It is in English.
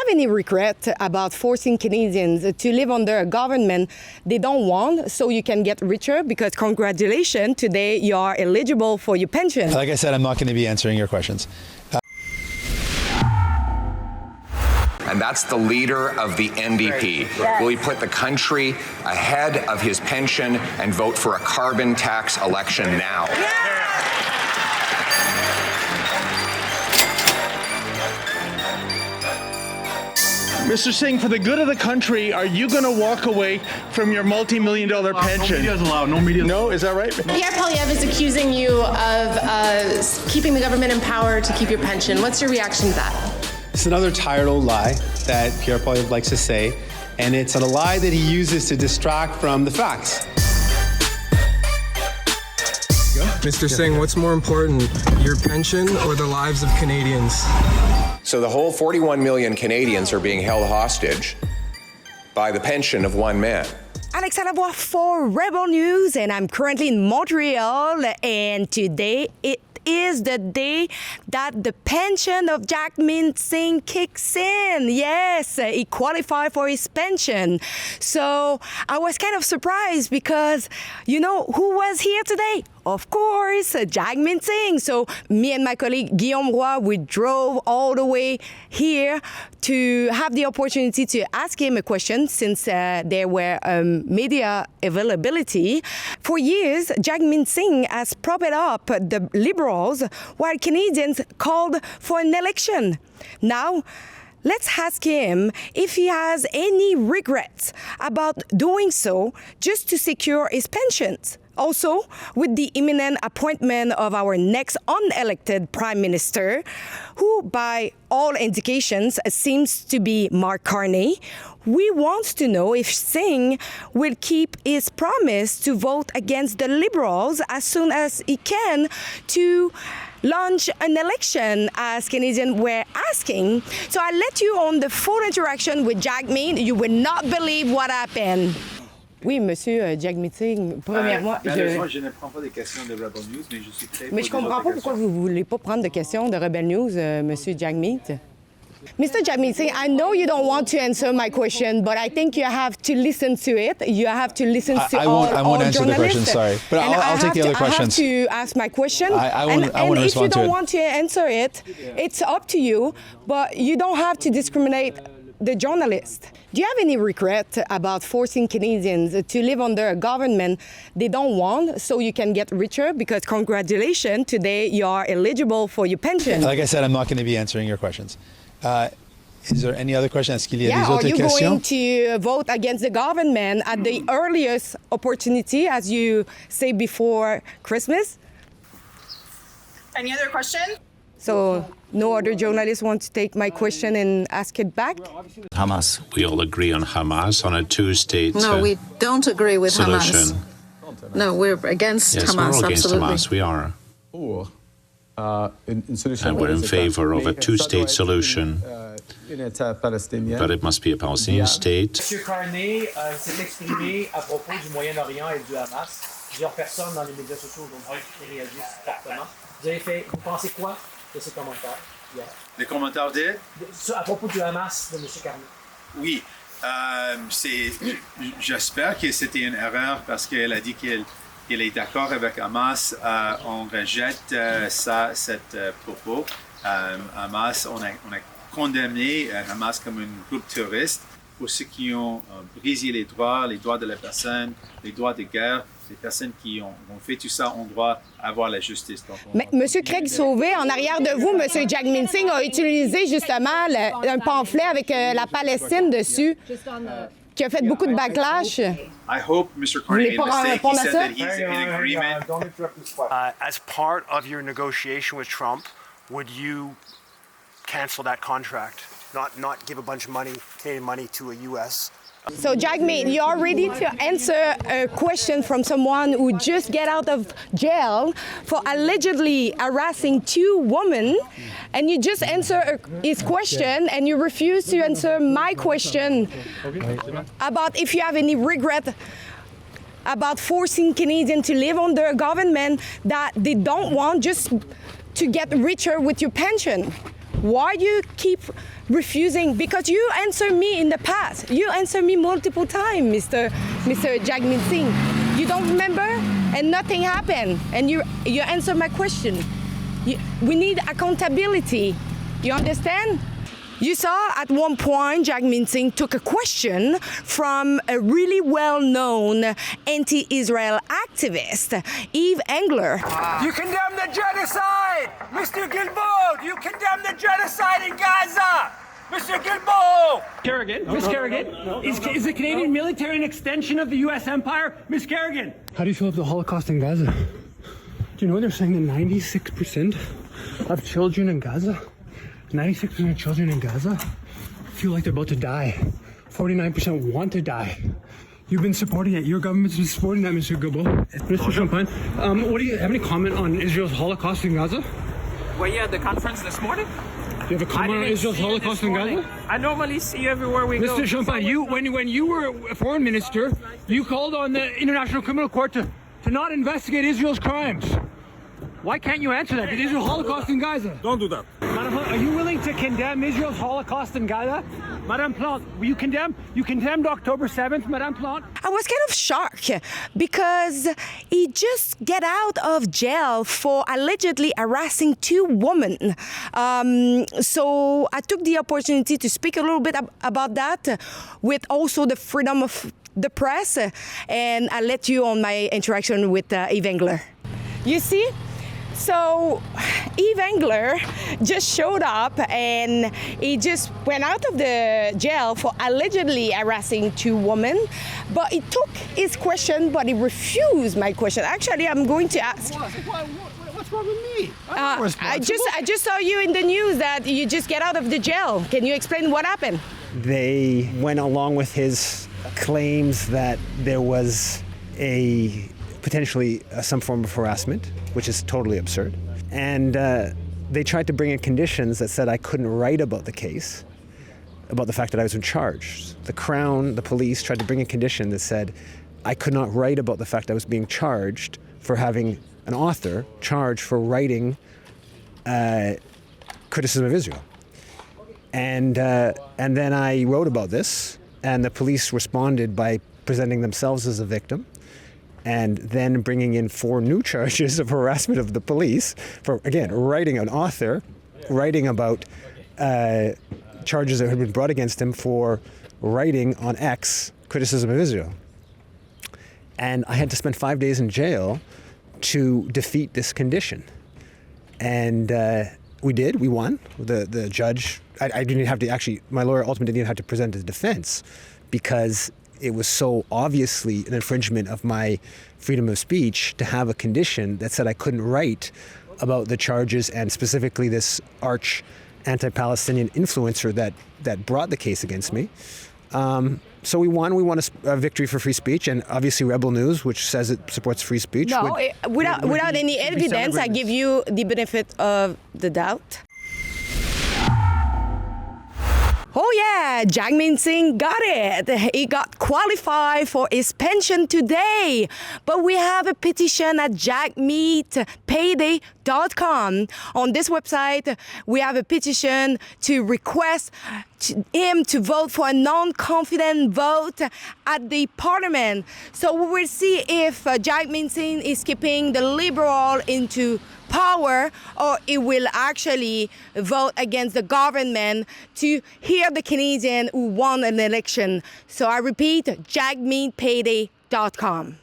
have any regret about forcing Canadians to live under a government they don't want so you can get richer? Because congratulations, today you are eligible for your pension. Like I said, I'm not going to be answering your questions. And that's the leader of the NDP. Yes. Will he put the country ahead of his pension and vote for a carbon tax election now? Yeah. Mr. Singh, for the good of the country, are you going to walk away from your multi-million-dollar pension? No media is allowed. No media. No, is that right? Pierre Poilievre is accusing you of keeping the government in power to keep your pension. What's your reaction to that? It's another tired old lie that Pierre Poilievre likes to say, and it's a lie that he uses to distract from the facts. Mr. Singh, what's more important, your pension or the lives of Canadians? So the whole 41 million Canadians are being held hostage by the pension of one man. Alexa Lavoie for Rebel News, and I'm currently in Montreal, and today it is the day that the pension of Jagmeet Singh kicks in. Yes, he qualified for his pension. So I was kind of surprised because, you know, who was here today? Of course, Jagmeet Singh. So me and my colleague Guillaume Roy, we drove all the way here to have the opportunity to ask him a question since there were media availability. For years, Jagmeet Singh has propped up the Liberals while Canadians called for an election. Now, let's ask him if he has any regrets about doing so just to secure his pensions. Also, with the imminent appointment of our next unelected Prime Minister, who by all indications seems to be Mark Carney, we want to know if Singh will keep his promise to vote against the Liberals as soon as he can to launch an election, as Canadians were asking. So I'll let you on the full interaction with Jagmeet. You will not believe what happened. Oui, monsieur Jagmeet Singh, premièrement, je ne prends pas des questions de Rebel News, mais je suis prêt. Mais je comprends pas pourquoi vous voulez pas prendre de questions de Rebel News, monsieur Jagmeet. Mr. Jagmeet Singh, I know you don't want to answer my question, but I think you have to listen to it. You have to listen to I won't answer the question, journalists. Sorry. But I'll take the other questions. I have to ask my question. I won't respond to it. And if you don't want to answer it, it's up to you, but you don't have to discriminate the journalist. Do you have any regret about forcing Canadians to live under a government they don't want so you can get richer? Because congratulations, today you are eligible for your pension. Like I said, I'm not going to be answering your questions. Is there any other question? Est-ce qu'il y a des are autres you questions? going to vote against the government at the earliest opportunity, as you say, before Christmas? Any other question? So no other journalists want to take my question and ask it back? Hamas. We all agree on Hamas, on a two-state No, we don't agree with solution. Hamas. No, we're against yes, Hamas, we're against absolutely. Hamas, we are. And we're in favor of a two-state solution. But it must be a Palestinian state. M. Carney s'est exprimé à propos du Moyen-Orient et du Hamas. Plusieurs personnes dans les médias sociaux aujourd'hui qui réagissent fortement. Vous pensez quoi de ces commentaires hier? Les commentaires à propos du Hamas de M. Carney. Oui, j'espère que c'était une erreur parce qu'elle a dit qu'elle est d'accord avec Hamas. On rejette cette propos. Hamas, on a condamné Hamas comme un groupe terroriste pour ceux qui ont brisé les droits de la personne, les droits de guerre. Les personnes qui ont fait tout ça ont droit à avoir la justice. Mais Monsieur Craig Sauvé, en arrière de vous, Monsieur Jagmeet Singh a utilisé justement un pamphlet avec la Palestine dessus, qui a fait beaucoup de backlash. I hope Mr. Carney made a mistake. He said that he's in agreement. As part of your negotiation with Trump, would you cancel that contract, not give a bunch of money, Canadian money, to a U.S. So, Jagmeet, you are ready to answer a question from someone who just got out of jail for allegedly harassing two women, and you just answer his question, and you refuse to answer my question about if you have any regret about forcing Canadians to live under a government that they don't want just to get richer with your pension. Why you keep refusing? Because you answered me in the past. You answered me multiple times, Mr. Jagmeet Singh. You don't remember? And nothing happened. And you answered my question. We need accountability. You understand? You saw at one point Jagmeet Singh took a question from a really well-known anti-Israel activist, Yves Engler. You condemn the genocide! Mr. Guilbeault, you condemn the genocide in Gaza! Mr. Guilbeault! Kerrigan, Miss Kerrigan, is the Canadian military an extension of the U.S. empire? Miss Kerrigan! How do you feel about the Holocaust in Gaza? Do you know they're saying that 96% of children in Gaza 96% of children in Gaza feel like they're about to die. 49% want to die. You've been supporting it. Your government's been supporting that, Mr. Guilbeault. Mr. Champagne, what do you have any comment on Israel's Holocaust in Gaza? Well, yeah, the conference this morning. Do you have a comment on Israel's Holocaust in Gaza? I normally see you everywhere we go. Mr. Champagne, when you were a foreign minister, you called on the International Criminal Court to not investigate Israel's crimes. Why can't you answer that? Is Israel Holocaust in Gaza? Don't do that. Madame Plante, are you willing to condemn Israel's Holocaust in Gaza? Madame Plante, you condemned October 7th, Madame Plante? I was kind of shocked because he just got out of jail for allegedly harassing two women. So I took the opportunity to speak a little bit about that with also the freedom of the press, and I let you on my interaction with Yves Engler. You see? So Yves Engler just showed up and he just went out of the jail for allegedly harassing two women, but he took his question, but he refused my question. Actually, I'm going to ask. What's wrong with me? I just saw you in the news that you just get out of the jail. Can you explain what happened? They went along with his claims that there was potentially some form of harassment, which is totally absurd. And they tried to bring in conditions that said I couldn't write about the case, about the fact that I was in charge. The Crown, the police tried to bring a condition that said I could not write about the fact I was being charged for having an author charged for writing criticism of Israel. And then I wrote about this, and the police responded by presenting themselves as a victim, and then bringing in 4 new charges of harassment of the police for, again, writing an author, writing about charges that had been brought against him for writing on X criticism of Israel. And I had to spend 5 days in jail to defeat this condition. And we did, we won. The judge, I didn't have to actually, my lawyer ultimately didn't even have to present his defense because it was so obviously an infringement of my freedom of speech to have a condition that said I couldn't write about the charges and specifically this arch anti-Palestinian influencer that brought the case against me. So we won. We won a victory for free speech, and obviously Rebel News, which says it supports free speech. No, without any evidence, I give you the benefit of the doubt. Oh yeah, Jagmeet Singh got it. He got qualified for his pension today. But we have a petition at jagmeetpayday.com. On this website, we have a petition to request him to vote for a non-confident vote at the parliament. So we will see if Jagmeet Singh is keeping the Liberal into power, or it will actually vote against the government to hear the Canadian who won an election. So I repeat, jagmeetpayday.com.